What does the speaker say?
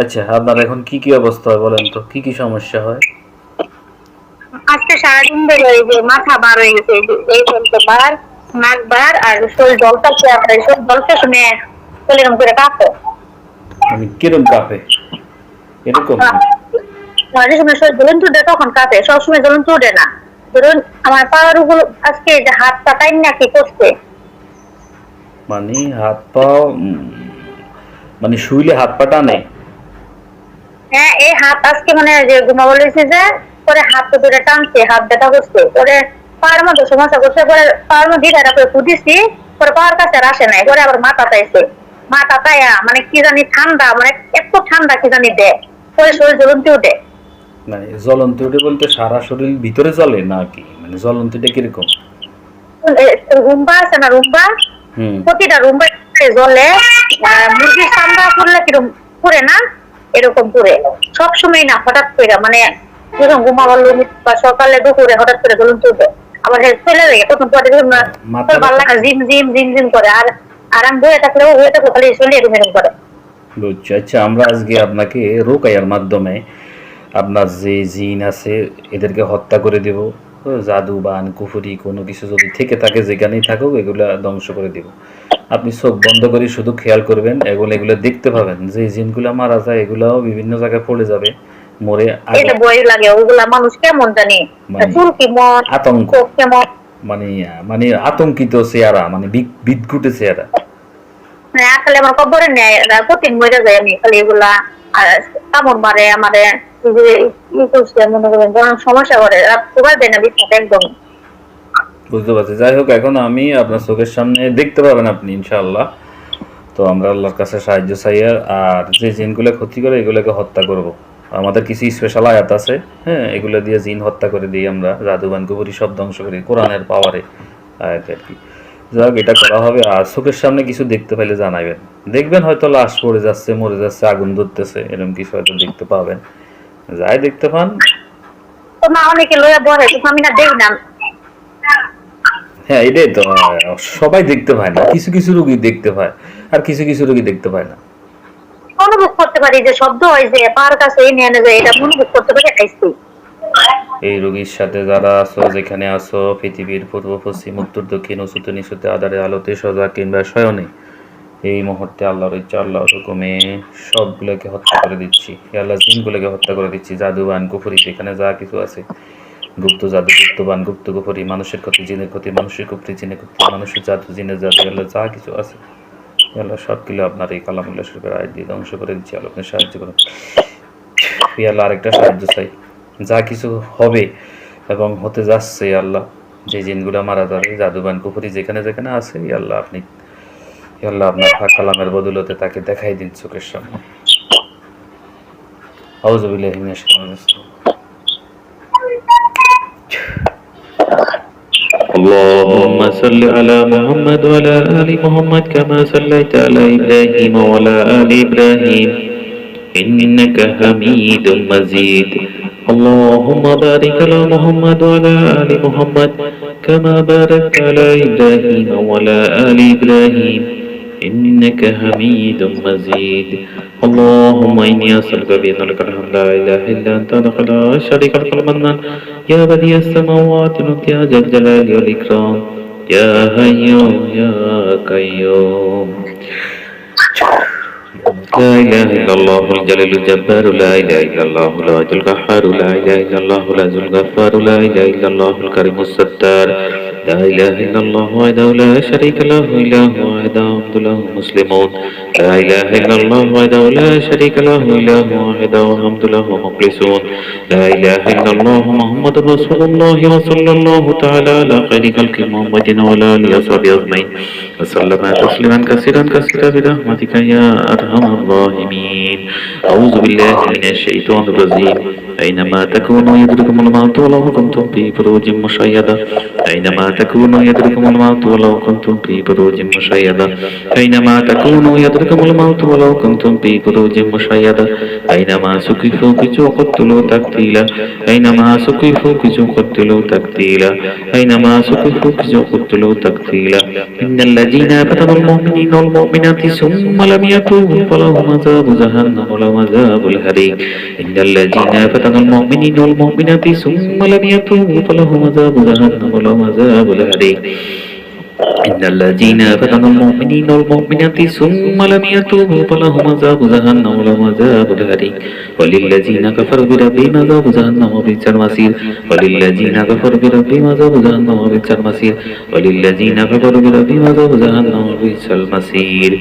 আচ্ছা, আপনার এখন কি কি অবস্থা হয় বলেন তো, কি কি সমস্যা হয়? আজকে সারাদিন ধরে এই যে মাথা বার হয়ে গেছে, এই চলতে বার, নাক বার, আর শরীর জলটাচ্ছে, আপনার শরীর জলটা শুনে শরীর এরকম করে কাঁপে। মানে কিরম কাঁপে? এরকম? মাঝে সময় শরীর জ্বলন্ত উঠে, তখন কাঁপে, সবসময় জ্বলন্ত উঠে না। ধরুন আমার পাওয়ার গুলো আজকে যে হাত পাতাই না কি করছে। মানে হাত পা মানে শুইলে হাত পা টানে? হ্যাঁ, এই হাত আজকে মানে যে ঘুমা বলেছে যে, পরে হাত তো ধরে টানছে, হাত ব্যথা করছে, পরে পায়ের মধ্যে সমস্যা করছে, পরে পায়ের মধ্যে এটা করে ফুটিছি, পরে পাওয়ার কাছে আর আসে নাই, পরে আবার মাথা চাইছে, মাথা চাইয়া মানে কি জানি ঠান্ডা, মানে এত ঠান্ডা কি জানি দেয়, পরে শরীর জ্বলন্ত উঠে। মানে জ্বলন্ত ওঠে বলতে সারা শরীর ভিতরে জ্বলে নাকি? মানে জ্বলন্তটা কিরকম? রুম্বা আছে না, রুম্বা, হুম। প্রতিটা রুম্বা জ্বলে। মুরগির চামড়া করলে কিরকম পুড়ে না, এরকম পুড়ে। সবসময় না, হঠাৎ করে মানে যখন ঘুমাবার বা সকালে দুপুরে হঠাৎ করে জ্বলন্ত উঠে, আবার চলে যায়, তখন পরে মাথা ভালো ব্যথা? লাগে, জিম জিম জিম জিম করে। আর আর আমি বয়ে থাকলেও হয়ে থাকবো, খালি শরীর এরকম এরকম করে। বুঝছি। আচ্ছা, আমরা আজকে আপনাকে রোকাইয়ার মাধ্যমে আপনার যে জিন আছে এদেরকে হত্যা করে দেব। জাদু বান কুফুরি কোনো কিছু যদি থেকে থাকে, যেখানেই থাকুক, এগুলা ধ্বংস করে দিব। আপনি চোখ বন্ধ করে শুধু খেয়াল করবেন, এগুলো এগুলো দেখতে পাবেন। যে জিনগুলো মারা যায় এগুলাও বিভিন্ন জায়গায় পড়ে যাবে, মরে আগুন। এটা ভয় লাগে, ওগুলা মানুষ কেমন জানি, মানে চুল কেমন, আতঙ্ক, চোখ কেমন। মানে মানে আতঙ্কিত চেহারা, মানে বিদঘুটে চেহারা। হ্যাঁ, খালি আমার কবরে নেয়, প্রতিদিন মরে যায়, আমি খালি এগুলা আর কামড় মারে আমারে, এই যে ই করছে মনে করেন, যখন সমস্যা করে রাত সবাই দেয় না বিছানাতে একদম। বুঝতে পারছি। যাই হোক, এখন আমি আপনার চোখের সামনে দেখতে পাবেন আপনি ইনশাআল্লাহ। তো আমরা আল্লাহর কাছে সাহায্য চাই। আর যে জিনগুলো ক্ষতি করে এগুলোকে হত্যা করব। আমাদের কিছু স্পেশাল আয়াত আছে, হ্যাঁ, এগুলো দিয়ে জিন হত্যা করে দিই আমরা, জাদুবান কুফরি সব ধ্বংস করি কোরআনের পাওয়ারে, আয়াত আর কি। যাই হোক, এটা করা হবে। আর চোখের সামনে কিছু দেখতে পাইলে জানাবেন। দেখবেন হয়তো লাশ পড়ে যাচ্ছে, মরে যাচ্ছে, আগুন ধরতেছে, এরকম কিছু হয়তো দেখতে পাবেন। যাই দেখতে পান। তো না, অনেকে লইয়া বলে, কিন্তু আমি না দেখি না। হ্যাঁ, এটাই তো, সবাই দেখতে পায় না, কিছু কিছু রোগী দেখতে পায়, আর কিছু কিছু রোগী দেখতে পায় না। অনুভব করতে পারি যে শব্দ হয়, যে পার কাছে এনে এনে যায়, এটা অনুভব করতে পারি, খাইছি। এই রোগীর সাথে যারা আছো, যেখানে আছো, পৃথিবীর পূর্ব পশ্চিম উত্তর দক্ষিণ উঁচুতে নিচুতে আধারে আলোতে সজা কিংবা শয়নে, এই মুহূর্তে আল্লাহর ইচ্ছা আল্লাহর হুকুমে সবগুলোকে হত্যা করে দিচ্ছি। আল্লাহ জিনগুলোকে হত্যা করে দিচ্ছি। জাদুবান কুফরি যেখানে যা কিছু আছে, গুপ্ত জাদু, গুপ্তবান, গুপ্ত কুফরি, মানুষের ক্ষতি জিনের ক্ষতি, মানুষের কুফরি জিনের ক্ষতি, মানুষের জাদু জিনের জাদু, আল্লাহ যা কিছু আছে আল্লাহ সবগুলো আপনার এই কালামুল্লাহ শরীফের আয়াত দিয়ে ধ্বংস করে দিচ্ছি। আল্লাহ আপনি সাহায্য করুন। আল্লাহ আরেকটা সাহায্য চাই, যা কিছু হবে এবং হতে যাচ্ছে আল্লাহ, যে জিনগুলো মারা যাবে, জাদুবান কুফরি যেখানে যেখানে আছে, আল্লাহ আপনি, আল্লাহ আপনার পাক কালামের বদৌলতে তাকে দেখাই দিন চোখের সামনে। আউযু বিল্লাহি মিনাশ শাইতানির রাজিম। اللهم صل على محمد وعلى آل محمد كما صليت على إبراهيم وعلى آل إبراهيم إنك حميد مجيد. اللهم بارك على محمد وعلى آل محمد كما باركت على إبراهيم وعلى آل إبراهيم إنك حميد مجيد. اللهم إني أسألك بأن لك الحمد لا إله إلا أنت لا شريك لك المنان يا بديع السماوات والأرض يا ذا الجلال والإكرام يا حي يا قيوم. لا إله إلا الله الجليل الجبار لا إله إلا الله الواحد القهار لا إله إلا الله العزيز الغفار لا إله إلا الله الكريم الستار لا إله إلا الله وحده لا شريك له إله وحده الحمد له مسلمون لا إله إلا الله وحده لا شريك له إله وحده الحمد له مخلصون لا إله إلا الله محمد رسول الله وصلى الله تعالى على خير خلق محمد وعلى آله وصحبه أجمعين وسلم تسليما كثيرا كثيرا برحمتك يا أرحم الراحمين. أعوذ بالله من الشيطان الرجيم. أينما تكونوا يدرككم الموت ولو كنتم في بروج مشيدة أينما تكونوا يدركم الموت ولو كنتم في بروج مشيدة أينما تكونوا يدركم الموت ولو كنتم في بروج مشيدة أينما سقفوا قتلوا تقتيلا أينما سقفوا قتلوا تقتيلا أينما سقفوا قتلوا تقتيلا إن الذين فتنوا المؤمنين والمؤمنات ثم لم يتوبوا فلهم عذاب جهنم ولهم عذاب الحريق إن الذين فتنوا المؤمنين والمؤمنات ثم لم يتوبوا فلهم عذاب جهنم ولهم عذاب الحريق إن الذين فتنوا المؤمنين والمؤمنات ثم لم يتوبوا فلهم عذاب جهنم ولهم عذاب الحريق وللذين كفروا بربهم عذاب جهنم وبئس المصير وللذين كفروا بربهم عذاب جهنم وبئس المصير وللذين كفروا بربهم عذاب جهنم وبئس المصير